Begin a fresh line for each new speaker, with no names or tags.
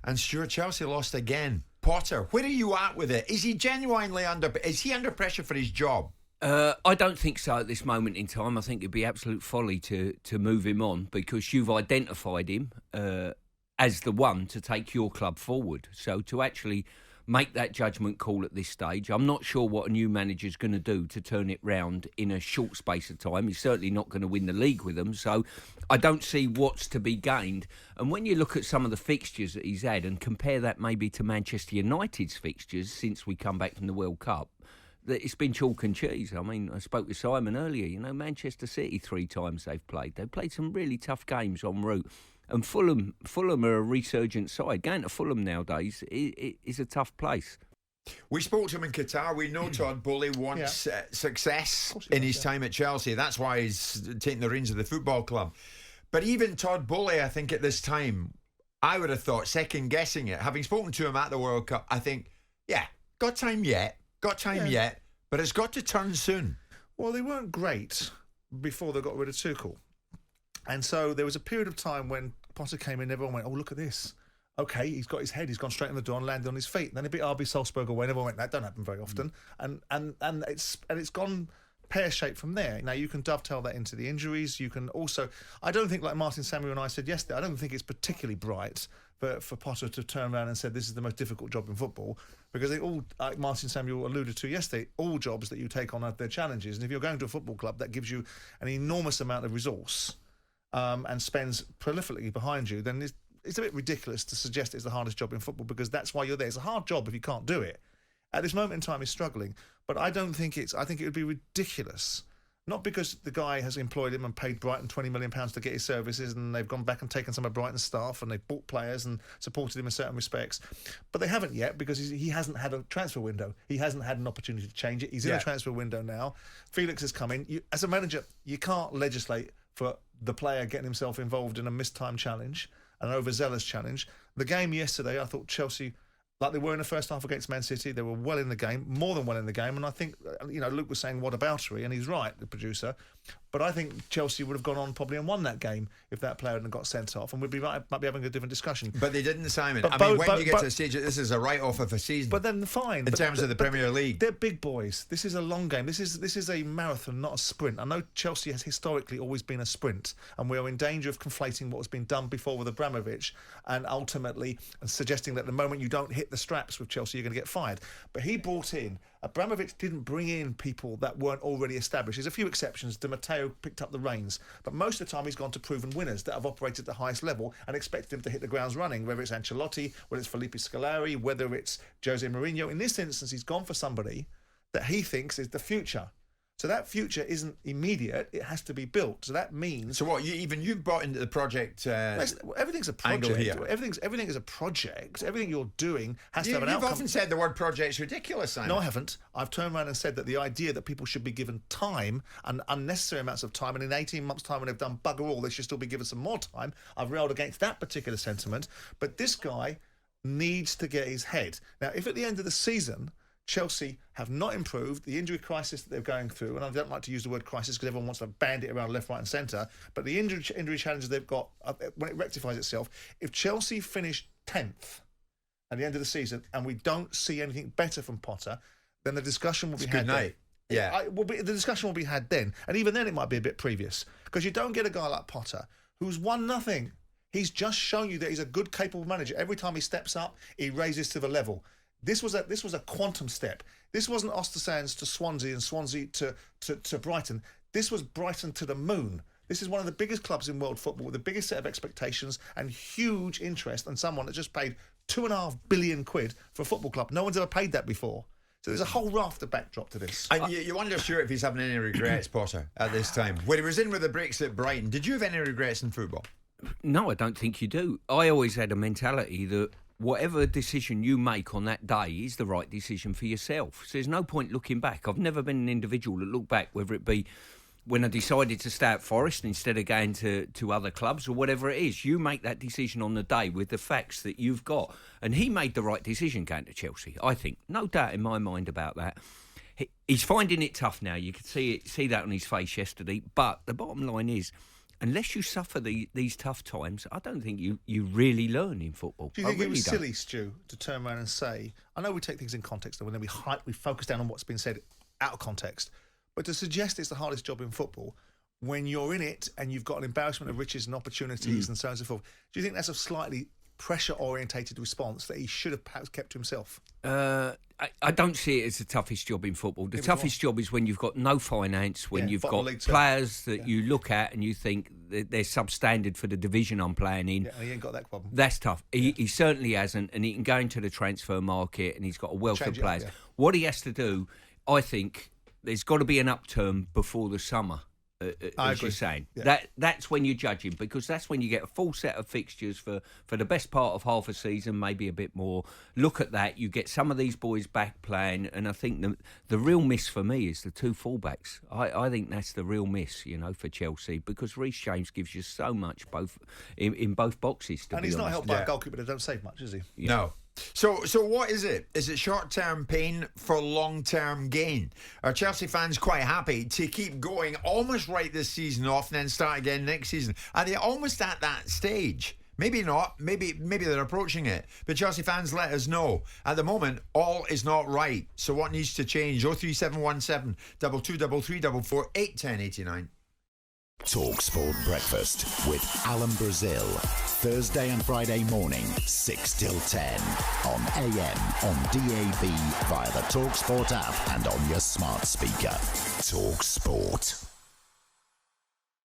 And Stuart, Chelsea lost again. Potter, where are you at with it? Is he genuinely under pressure for his job?
I don't think so at this moment in time. I think it'd be absolute folly to move him on, because you've identified him as the one to take your club forward. So to actually make that judgment call at this stage, I'm not sure what a new manager's going to do to turn it round in a short space of time. He's certainly not going to win the league with them, so I don't see what's to be gained. And when you look at some of the fixtures that he's had and compare that maybe to Manchester United's fixtures since we come back from the World Cup, that it's been chalk and cheese. I mean, I spoke with Simon earlier. You know, Manchester City 3 times they've played. They've played some really tough games en route. And Fulham are a resurgent side. Going to Fulham nowadays is a tough place.
We spoke to him in Qatar. We know Todd Boehly wants success in his time at Chelsea. That's why he's taking the reins of the football club. But even Todd Boehly, I think at this time, I would have thought, second-guessing it. Having spoken to him at the World Cup, I think, got time yet, but it's got to turn soon.
Well, they weren't great before they got rid of Tuchel. And so there was a period of time when Potter came in, everyone went, oh, look at this. Okay, he's got his head, he's gone straight in the door and landed on his feet. And then he beat RB Salzburg away, and everyone went, that don't happen very often. And it's gone pear-shaped from there. Now, you can dovetail that into the injuries. You can also, I don't think, like Martin Samuel and I said yesterday, I don't think it's particularly bright for Potter to turn around and say this is the most difficult job in football, because they all, like Martin Samuel alluded to yesterday, all jobs that you take on have their challenges. And if you're going to a football club that gives you an enormous amount of resource, and spends prolifically behind you, then it's a bit ridiculous to suggest it's the hardest job in football, because that's why you're there. It's a hard job if you can't do it. At this moment in time, he's struggling, but I think it would be ridiculous. Not because the guy has employed him and paid Brighton £20 million to get his services, and they've gone back and taken some of Brighton's staff, and they've bought players and supported him in certain respects. But they haven't yet, because he hasn't had a transfer window. He hasn't had an opportunity to change it. He's in a transfer window now. Felix has come in. As a manager, you can't legislate for the player getting himself involved in a mistimed challenge, an overzealous challenge. The game yesterday, I thought Chelsea, like they were in the first half against Man City, they were well in the game, more than well in the game. And I think, Luke was saying what aboutery, and he's right, the producer. But I think Chelsea would have gone on probably and won that game if that player hadn't got sent off, and might be having a different discussion.
But they didn't, Simon. When you get to the stage, this is a write-off of a season.
But then fine.
In terms of the Premier League.
They're big boys. This is a long game. This is a marathon, not a sprint. I know Chelsea has historically always been a sprint, and we are in danger of conflating what has been done before with Abramovich, and ultimately suggesting that the moment you don't hit the straps with Chelsea, you're going to get fired. But he brought in, Abramovich didn't bring in people that weren't already established. There's a few exceptions. Di Matteo picked up the reins. But most of the time he's gone to proven winners that have operated at the highest level and expected him to hit the grounds running, whether it's Ancelotti, whether it's Felipe Scolari, whether it's Jose Mourinho. In this instance, he's gone for somebody that he thinks is the future. So that future isn't immediate, it has to be built. So that means...
So what, you've brought into the project
everything's a project. Here. Everything is a project. Everything you're doing has to have an outcome.
You've often said the word project's ridiculous, Simon.
No, I haven't. I've turned around and said that the idea that people should be given time, and unnecessary amounts of time, and in 18 months' time when they've done bugger all, they should still be given some more time. I've railed against that particular sentiment. But this guy needs to get his head. Now, if at the end of the season... Chelsea have not improved, the injury crisis that they're going through, and I don't like to use the word crisis because everyone wants to band it around left, right and centre, but the injury challenges they've got, when it rectifies itself, if Chelsea finish 10th at the end of the season and we don't see anything better from Potter, then the discussion will be had then.
Yeah.
The discussion will be had then, and even then it might be a bit previous, because you don't get a guy like Potter who's won nothing. He's just shown you that he's a good, capable manager. Every time he steps up, he raises to the level. This was a quantum step. This wasn't Ostersands to Swansea and Swansea to Brighton. This was Brighton to the moon. This is one of the biggest clubs in world football with the biggest set of expectations and huge interest, and someone that just paid £2.5 billion for a football club. No one's ever paid that before. So there's a whole raft of backdrop to this.
And you wonder, Stuart, if he's having any regrets, Potter, at this time. When he was in with the bricks at Brighton, did you have any regrets in football?
No, I don't think you do. I always had a mentality that whatever decision you make on that day is the right decision for yourself. So there's no point looking back. I've never been an individual that looked back, whether it be when I decided to stay at Forest instead of going to other clubs or whatever it is. You make that decision on the day with the facts that you've got. And he made the right decision going to Chelsea, I think. No doubt in my mind about that. He's finding it tough now. You could see that on his face yesterday. But the bottom line is, unless you suffer these tough times, I don't think you really learn in football.
Do you think it was silly, Stu, to turn around and say, I know we take things in context, and then we focus down on what's been said out of context, but to suggest it's the hardest job in football when you're in it and you've got an embarrassment of riches and opportunities and so on and so forth, do you think that's a slightly pressure-orientated response that he should have perhaps kept to himself?
I don't see it as the toughest job in football. The toughest job is when you've got no finance, when you've got players that you look at and you think they're substandard for the division I'm playing in.
Yeah, he ain't got that problem.
That's tough. He certainly hasn't, and he can go into the transfer market and he's got a wealth of players. What he has to do, I think, there's got to be an upturn before the summer. As you're saying, that's when you judge him, because that's when you get a full set of fixtures for the best part of half a season, maybe a bit more. Look at that, you get some of these boys back playing, and I think the real miss for me is the two fullbacks. I think that's the real miss, for Chelsea, because Reece James gives you so much both in both boxes.
And he's not helped by a goalkeeper that don't save much, is he?
No. So what is it? Is it short-term pain for long-term gain? Are Chelsea fans quite happy to keep going, almost write this season off and then start again next season? Are they almost at that stage? Maybe not. Maybe they're approaching it. But Chelsea fans, let us know. At the moment, all is not right. So what needs to change? 03717 223344 81089.
talkSPORT Breakfast with Alan Brazil. Thursday and Friday morning, 6 till 10. On AM, on DAB, via the talkSPORT app and on your smart speaker. talkSPORT.